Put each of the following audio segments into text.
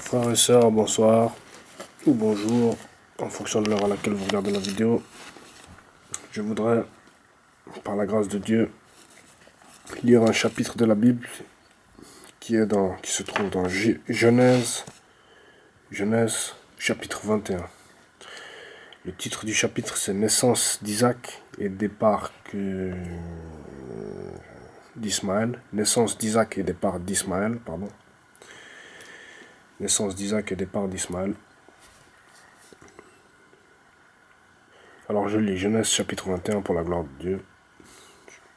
Frères et sœurs, bonsoir ou bonjour, en fonction de l'heure à laquelle vous regardez la vidéo. Je voudrais, par la grâce de Dieu, lire un chapitre de la Bible qui se trouve dans Genèse chapitre 21. Le titre du chapitre, c'est Naissance d'Isaac et départ d'Ismaël. Naissance d'Isaac et départ d'Ismaël, pardon. Naissance d'Isaac et départ d'Ismaël. Alors je lis Genèse chapitre 21 pour la gloire de Dieu.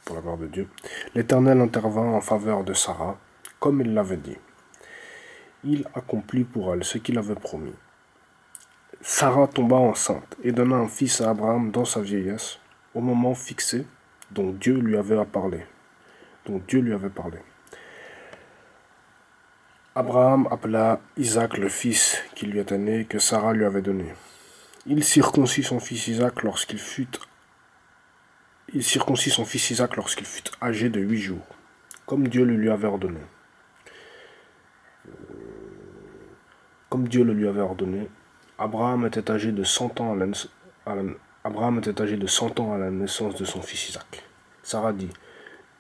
Pour la gloire de Dieu. L'Éternel intervint en faveur de Sarah, comme il l'avait dit. Il accomplit pour elle ce qu'il avait promis. Sarah tomba enceinte et donna un fils à Abraham dans sa vieillesse, au moment fixé dont Dieu lui avait parlé. Abraham appela Isaac le fils qui lui était né, que Sarah lui avait donné. Il circoncit son fils Isaac lorsqu'il fut âgé de 8 jours, comme Dieu le lui avait ordonné. Abraham était âgé de 100 ans à la naissance de son fils Isaac. Sarah dit,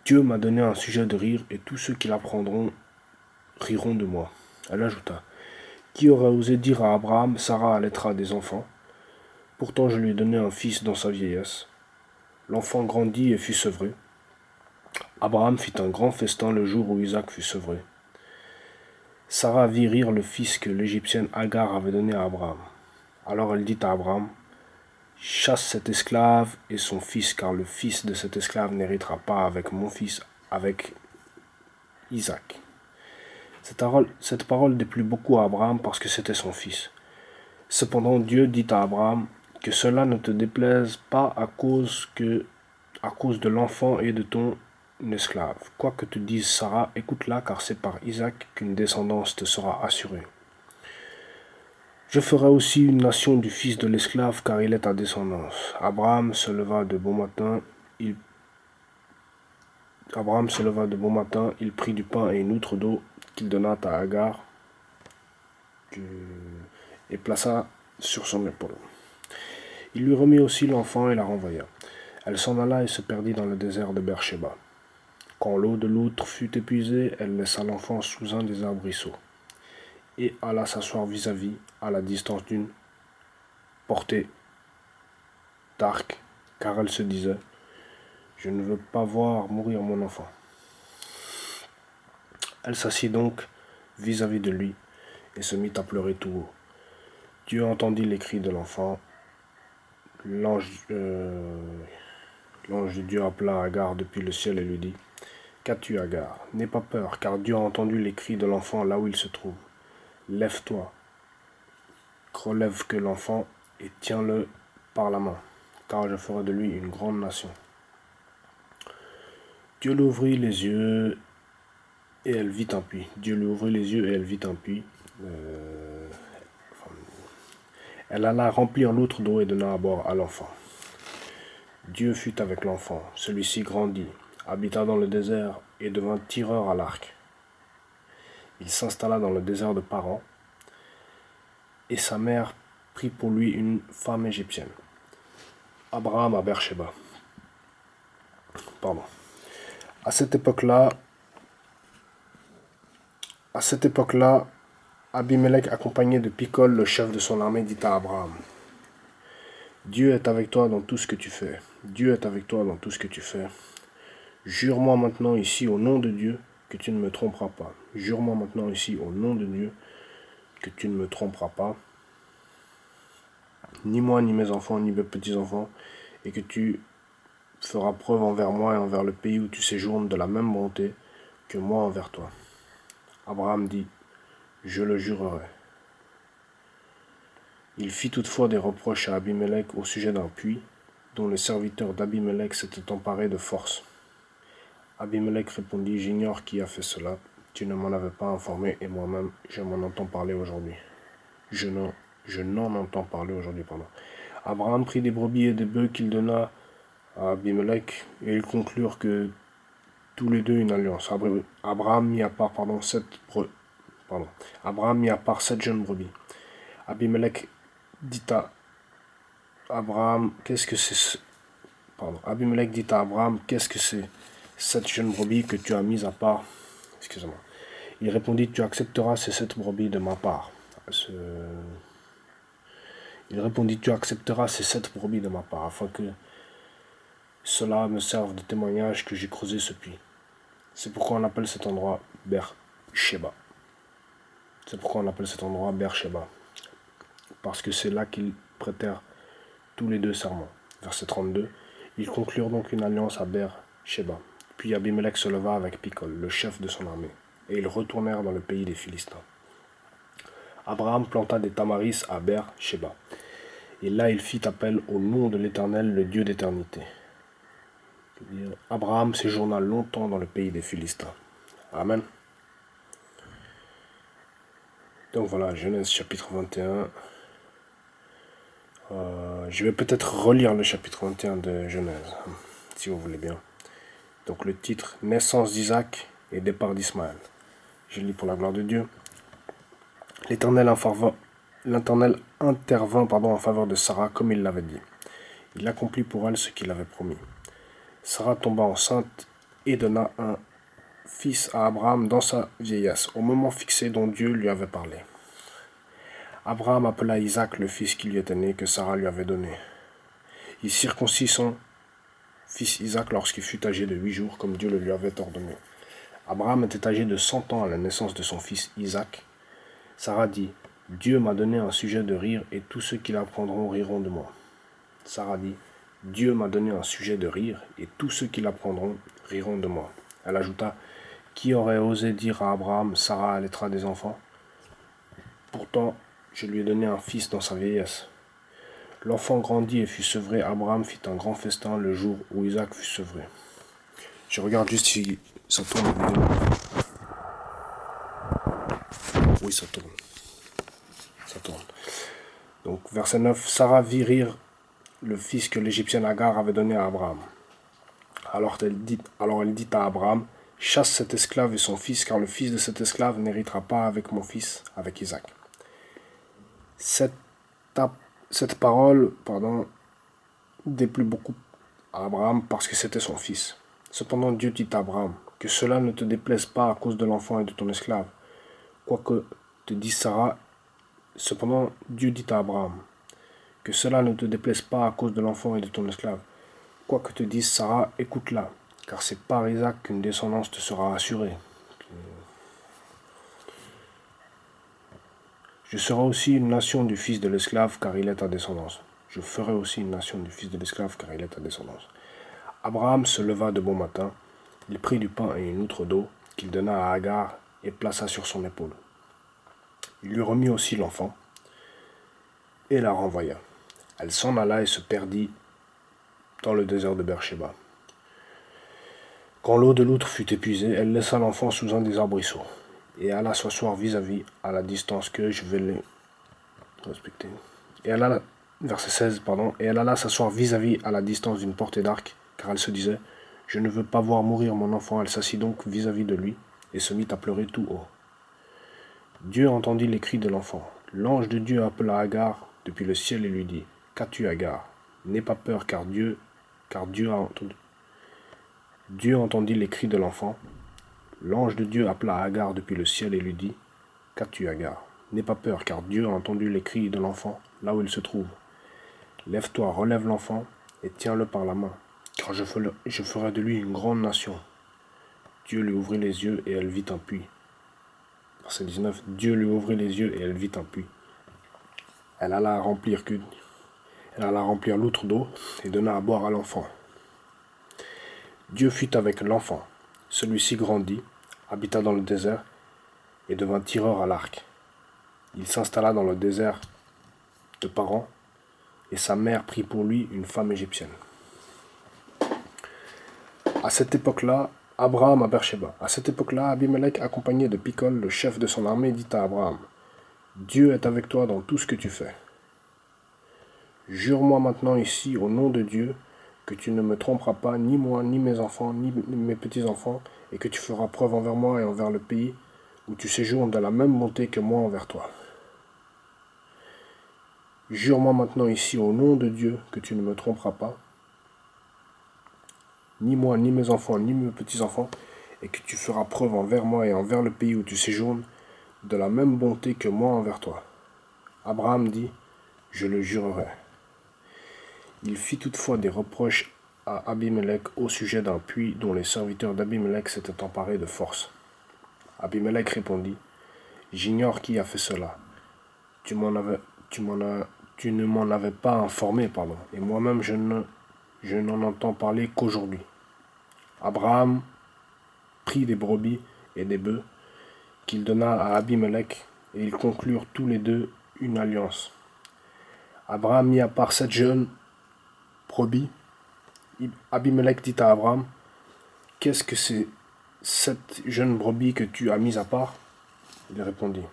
Dieu m'a donné un sujet de rire et tous ceux qui l'apprendront riront de moi. Elle ajouta, qui aurait osé dire à Abraham, Sarah allaitera des enfants? Pourtant je lui ai donné un fils dans sa vieillesse. L'enfant grandit et fut sevré. Abraham fit un grand festin le jour où Isaac fut sevré. Sarah vit rire le fils que l'Égyptienne Agar avait donné à Abraham. Alors elle dit à Abraham, chasse cet esclave et son fils, car le fils de cet esclave n'héritera pas avec mon fils, avec Isaac. Cette parole déplut beaucoup à Abraham parce que c'était son fils. Cependant Dieu dit à Abraham, que cela ne te déplaise pas à cause de l'enfant et de ton esclave. Quoi que te dise Sarah, écoute-la, car c'est par Isaac qu'une descendance te sera assurée. Je ferai aussi une nation du fils de l'esclave, car il est ta descendance. Abraham se leva de bon matin, il prit du pain et une outre d'eau qu'il donna à Agar et plaça sur son épaule. Il lui remit aussi l'enfant et la renvoya. Elle s'en alla et se perdit dans le désert de Beersheba. Quand l'eau de l'outre fut épuisée, elle laissa l'enfant sous un des arbrisseaux et alla s'asseoir vis-à-vis, à la distance d'une portée d'arc, car elle se disait, je ne veux pas voir mourir mon enfant. Elle s'assit donc vis-à-vis de lui et se mit à pleurer tout haut. Dieu entendit les cris de l'enfant. L'ange de Dieu appela Agar depuis le ciel et lui dit, qu'as-tu, Agar? N'aie pas peur, car Dieu a entendu les cris de l'enfant là où il se trouve. Lève-toi, relève que l'enfant et tiens-le par la main, car je ferai de lui une grande nation. Dieu lui ouvrit les yeux et elle vit un puits. Elle alla remplir l'outre d'eau et donna à boire à l'enfant. Dieu fut avec l'enfant. Celui-ci grandit, habita dans le désert et devint tireur à l'arc. Il s'installa dans le désert de Paran, et sa mère prit pour lui une femme égyptienne. Abraham à Beersheba. À cette époque-là, Abimelech, accompagné de Picol, le chef de son armée, dit à Abraham, Dieu est avec toi dans tout ce que tu fais. Jure-moi maintenant ici au nom de Dieu que tu ne me tromperas pas. Ni moi, ni mes enfants, ni mes petits-enfants, et que tu feras preuve envers moi et envers le pays où tu séjournes de la même bonté que moi envers toi. Abraham dit, je le jurerai. Il fit toutefois des reproches à Abimelech au sujet d'un puits, dont les serviteurs d'Abimelech s'étaient emparés de force. Abimelech répondit, j'ignore qui a fait cela, tu ne m'en avais pas informé, et moi-même, je n'en entends parler aujourd'hui. Abraham prit des brebis et des bœufs qu'il donna à Abimelech, et ils conclurent que tous les deux une alliance. Abraham mit à part 7 Abraham mit à part 7 jeunes brebis. Abimelech dit à Abraham, qu'est-ce que c'est Abimelech dit à Abraham, qu'est-ce que c'est 7 jeunes brebis que tu as mises à part? Excusez-moi. Il répondit, tu accepteras ces 7 brebis de ma part. Il répondit, tu accepteras ces 7 brebis de ma part, afin que cela me serve de témoignage que j'ai creusé ce puits. C'est pourquoi on appelle cet endroit Beer-Sheba. C'est pourquoi on appelle cet endroit Beer-Sheba. Parce que c'est là qu'ils prêtèrent tous les deux serment. Verset 32. Ils conclurent donc une alliance à Beer-Sheba. Puis Abimelech se leva avec Picol, le chef de son armée, et ils retournèrent dans le pays des Philistins. Abraham planta des tamaris à Beer-Sheba. Et là il fit appel au nom de l'Éternel, le Dieu d'éternité. Abraham séjourna longtemps dans le pays des Philistins. Amen. Donc voilà, Genèse chapitre 21. Je vais peut-être relire le chapitre 21 de Genèse, si vous voulez bien. Donc le titre, naissance d'Isaac et départ d'Ismaël. Je lis pour la gloire de Dieu. L'Éternel intervint en faveur de Sarah comme il l'avait dit. Il accomplit pour elle ce qu'il avait promis. Sarah tomba enceinte et donna un fils à Abraham dans sa vieillesse, au moment fixé dont Dieu lui avait parlé. Abraham appela Isaac le fils qui lui était né, que Sarah lui avait donné. Il circoncit son fils Isaac lorsqu'il fut âgé de 8 jours, comme Dieu le lui avait ordonné. Abraham était âgé de 100 ans à la naissance de son fils Isaac. Sarah dit, Dieu m'a donné un sujet de rire, et tous ceux qui l'apprendront riront de moi. Sarah dit, Dieu m'a donné un sujet de rire, et tous ceux qui l'apprendront riront de moi. Elle ajouta, qui aurait osé dire à Abraham, Sarah allaitera des enfants? Pourtant, je lui ai donné un fils dans sa vieillesse. L'enfant grandit et fut sevré. Abraham fit un grand festin le jour où Isaac fut sevré. Je regarde juste si ça tourne la vidéo. Oui, ça tourne. Ça tourne. Donc, verset 9. Sarah vit rire le fils que l'Égyptienne Agar avait donné à Abraham. Alors elle dit à Abraham, chasse cet esclave et son fils, car le fils de cet esclave n'héritera pas avec mon fils, avec Isaac. Cette parole, déplut beaucoup à Abraham parce que c'était son fils. Cependant Dieu dit à Abraham, que cela ne te déplaise pas à cause de l'enfant et de ton esclave. Quoique te dise Sarah, cependant Dieu dit à Abraham, que cela ne te déplaise pas à cause de l'enfant et de ton esclave. Quoi que te dise Sarah, écoute-la, car c'est par Isaac qu'une descendance te sera assurée. Je serai aussi une nation du fils de l'esclave, car il est ta descendance. Je ferai aussi une nation du fils de l'esclave, car il est ta descendance. Abraham se leva de bon matin, il prit du pain et une outre d'eau, qu'il donna à Agar et plaça sur son épaule. Il lui remit aussi l'enfant, et la renvoya. Elle s'en alla et se perdit dans le désert de Beer-Sheba. Quand l'eau de l'outre fut épuisée, elle laissa l'enfant sous un des arbrisseaux, et alla s'asseoir vis-à-vis à la distance que je vais les respecter. Et elle alla, verset 16, et elle alla s'asseoir vis-à-vis à la distance d'une portée d'arc, car elle se disait, je ne veux pas voir mourir mon enfant. Elle s'assit donc vis-à-vis de lui, et se mit à pleurer tout haut. Dieu entendit les cris de l'enfant. L'ange de Dieu appela Agar depuis le ciel et lui dit, qu'as-tu, Agar? N'aie pas peur, car Dieu a entendu. Dieu entendit les cris de l'enfant. L'ange de Dieu appela Agar depuis le ciel et lui dit, qu'as-tu, Agar? N'aie pas peur, car Dieu a entendu les cris de l'enfant, là où il se trouve. Lève-toi, relève l'enfant, et tiens-le par la main, car je ferai de lui une grande nation. Dieu lui ouvrit les yeux, et elle vit un puits. Verset 19, Dieu lui ouvrit les yeux, et elle vit un puits. Elle alla remplir l'outre d'eau, et donna à boire à l'enfant. Dieu fut avec l'enfant. Celui-ci grandit, habita dans le désert, et devint tireur à l'arc. Il s'installa dans le désert de Paran, et sa mère prit pour lui une femme égyptienne. À cette époque-là, Abraham à Beer-Sheba. À cette époque-là, Abimelech, accompagné de Picol, le chef de son armée, dit à Abraham, Dieu est avec toi dans tout ce que tu fais. Jure-moi maintenant ici, au nom de Dieu, que tu ne me tromperas pas, ni moi, ni mes enfants, ni mes petits-enfants, et que tu feras preuve envers moi et envers le pays où tu séjournes de la même bonté que moi envers toi. Jure-moi maintenant ici au nom de Dieu que tu ne me tromperas pas, ni moi, ni mes enfants, ni mes petits-enfants, et que tu feras preuve envers moi et envers le pays où tu séjournes de la même bonté que moi envers toi. Abraham dit, je le jurerai. Il fit toutefois des reproches à Abimelech au sujet d'un puits dont les serviteurs d'Abimelech s'étaient emparés de force. Abimelech répondit, j'ignore qui a fait cela. Tu ne m'en avais pas informé, et moi-même je n'en entends parler qu'aujourd'hui. Abraham prit des brebis et des bœufs qu'il donna à Abimelech, et ils conclurent tous les deux une alliance. Abraham mit à part 7 jeunes brebis. Abimelech dit à Abraham, qu'est-ce que c'est 7 jeunes brebis que tu as mis à part? Il répondit,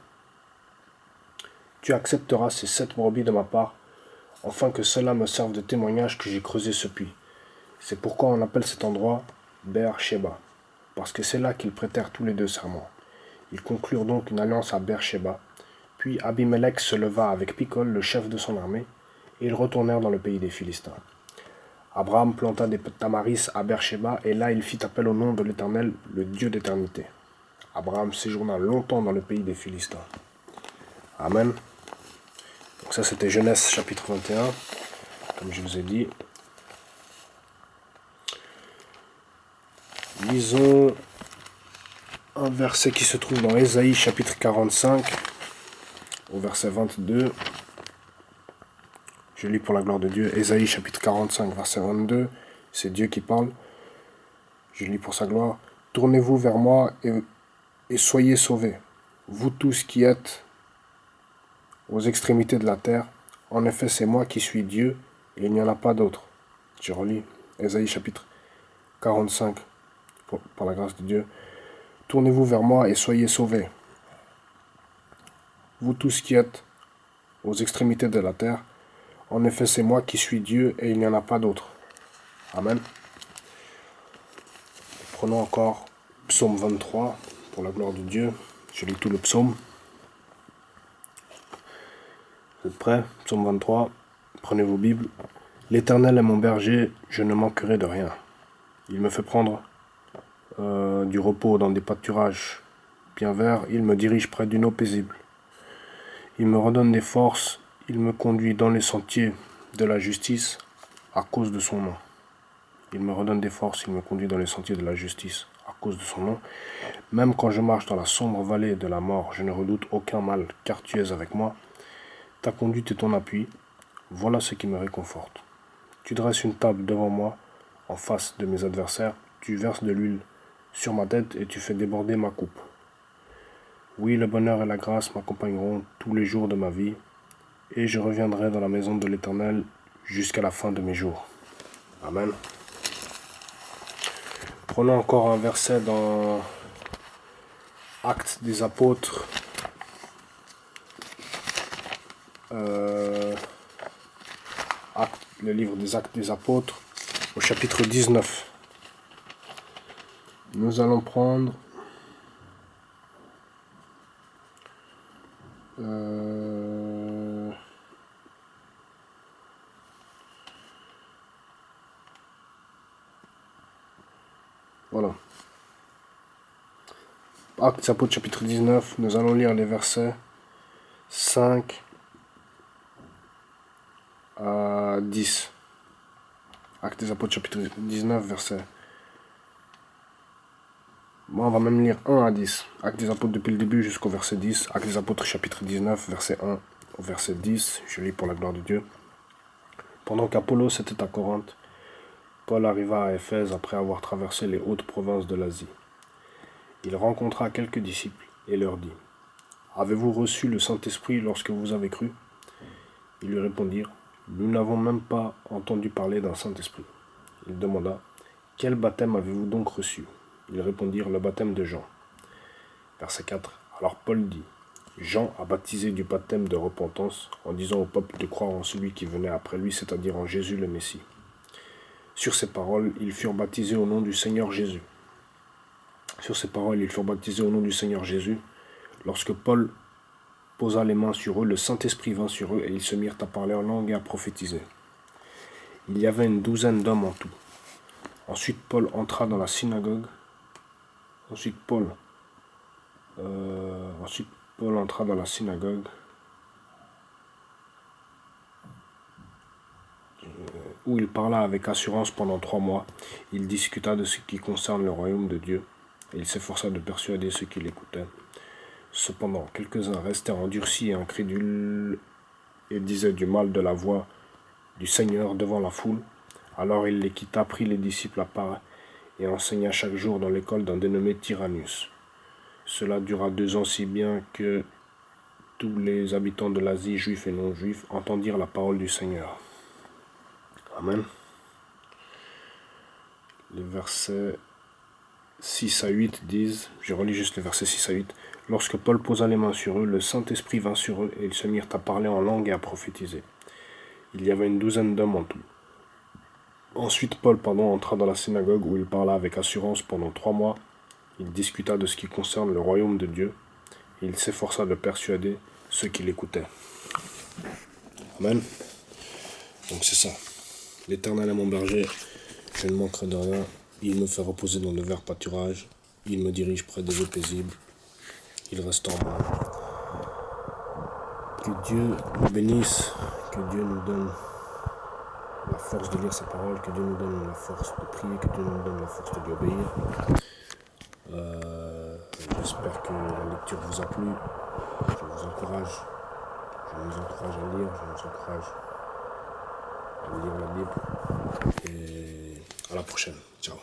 tu accepteras ces 7 brebis de ma part, afin que cela me serve de témoignage que j'ai creusé ce puits. C'est pourquoi on appelle cet endroit Beer-Sheba, parce que c'est là qu'ils prêtèrent tous les deux serment. Ils conclurent donc une alliance à Beer-Sheba. Puis Abimelech se leva avec Picol, le chef de son armée, et ils retournèrent dans le pays des Philistins. Abraham planta des tamaris à Beer-Sheba, et là il fit appel au nom de l'Éternel, le Dieu d'éternité. Abraham séjourna longtemps dans le pays des Philistins. Amen. Donc ça c'était Genèse chapitre 21, comme je vous ai dit. Lisons un verset qui se trouve dans Ésaïe chapitre 45, au verset 22. Je lis pour la gloire de Dieu. Ésaïe chapitre 45, verset 22. C'est Dieu qui parle. Je lis pour sa gloire. Tournez-vous vers moi et soyez sauvés, vous tous qui êtes aux extrémités de la terre. En effet, c'est moi qui suis Dieu et il n'y en a pas d'autre. Je relis Ésaïe chapitre 45, par la grâce de Dieu. Tournez-vous vers moi et soyez sauvés, vous tous qui êtes aux extrémités de la terre. En effet, c'est moi qui suis Dieu et il n'y en a pas d'autre. Amen. Prenons encore Psaume 23, pour la gloire de Dieu. Je lis tout le psaume. Vous êtes prêts? Psaume 23. Prenez vos Bibles. L'Éternel est mon berger, je ne manquerai de rien. Il me fait prendre du repos dans des pâturages bien verts. Il me dirige près d'une eau paisible. Il me redonne des forces. Il me conduit dans les sentiers de la justice à cause de son nom. Il me redonne des forces. Il me conduit dans les sentiers de la justice à cause de son nom. Même quand je marche dans la sombre vallée de la mort, je ne redoute aucun mal, car tu es avec moi. Ta conduite et ton appui, voilà ce qui me réconforte. Tu dresses une table devant moi, en face de mes adversaires. Tu verses de l'huile sur ma tête et tu fais déborder ma coupe. Oui, le bonheur et la grâce m'accompagneront tous les jours de ma vie, et je reviendrai dans la maison de l'Éternel jusqu'à la fin de mes jours. Amen. Prenons encore un verset dans Actes des Apôtres. Le livre des Actes des Apôtres, au chapitre 19. Nous allons prendre voilà. Actes des Apôtres, chapitre 19, nous allons lire les versets 5 à 10. Actes des Apôtres, chapitre 19, verset. Moi, on va même lire 1 à 10. Actes des Apôtres depuis le début jusqu'au verset 10. Actes des Apôtres, chapitre 19, verset 1 au verset 10. Je lis pour la gloire de Dieu. Pendant qu'Apollos était à Corinthe, Paul arriva à Éphèse après avoir traversé les hautes provinces de l'Asie. Il rencontra quelques disciples et leur dit, « Avez-vous reçu le Saint-Esprit lorsque vous avez cru ?» Ils lui répondirent, « Nous n'avons même pas entendu parler d'un Saint-Esprit. » Il demanda, « Quel baptême avez-vous donc reçu ?» Ils répondirent, « Le baptême de Jean. » Verset 4. Alors Paul dit, « Jean a baptisé du baptême de repentance en disant au peuple de croire en celui qui venait après lui, c'est-à-dire en Jésus le Messie. » Sur ces paroles, ils furent baptisés au nom du Seigneur Jésus. Sur ces paroles, ils furent baptisés au nom du Seigneur Jésus. Lorsque Paul posa les mains sur eux, le Saint-Esprit vint sur eux, et ils se mirent à parler en langue et à prophétiser. Il y avait une douzaine d'hommes en tout. Ensuite Paul entra dans la synagogue. Ensuite Paul entra dans la synagogue où il parla avec assurance pendant 3 mois. Il discuta de ce qui concerne le royaume de Dieu, et il s'efforça de persuader ceux qui l'écoutaient. Cependant, quelques-uns restèrent endurcis et incrédules et disaient du mal de la voix du Seigneur devant la foule. Alors il les quitta, prit les disciples à part et enseigna chaque jour dans l'école d'un dénommé Tyrannus. Cela dura 2 ans, si bien que tous les habitants de l'Asie, juifs et non-juifs, entendirent la parole du Seigneur. Amen. Les versets 6 à 8 disent, je relis juste les versets 6 à 8, « Lorsque Paul posa les mains sur eux, le Saint-Esprit vint sur eux, et ils se mirent à parler en langue et à prophétiser. Il y avait une douzaine d'hommes en tout. Ensuite Paul, entra dans la synagogue où il parla avec assurance pendant 3 mois. Il discuta de ce qui concerne le royaume de Dieu, et il s'efforça de persuader ceux qui l'écoutaient. » Amen. Donc c'est ça. L'Éternel est mon berger, je ne manquerai de rien. Il me fait reposer dans de verts pâturages. Il me dirige près des eaux paisibles. Il reste en moi. Que Dieu nous bénisse, que Dieu nous donne la force de lire sa parole, que Dieu nous donne la force de prier, que Dieu nous donne la force de lui obéir. J'espère que la lecture vous a plu. Je nous encourage à lire, je nous encourage à lire la Bible. Et à la prochaine. Ciao.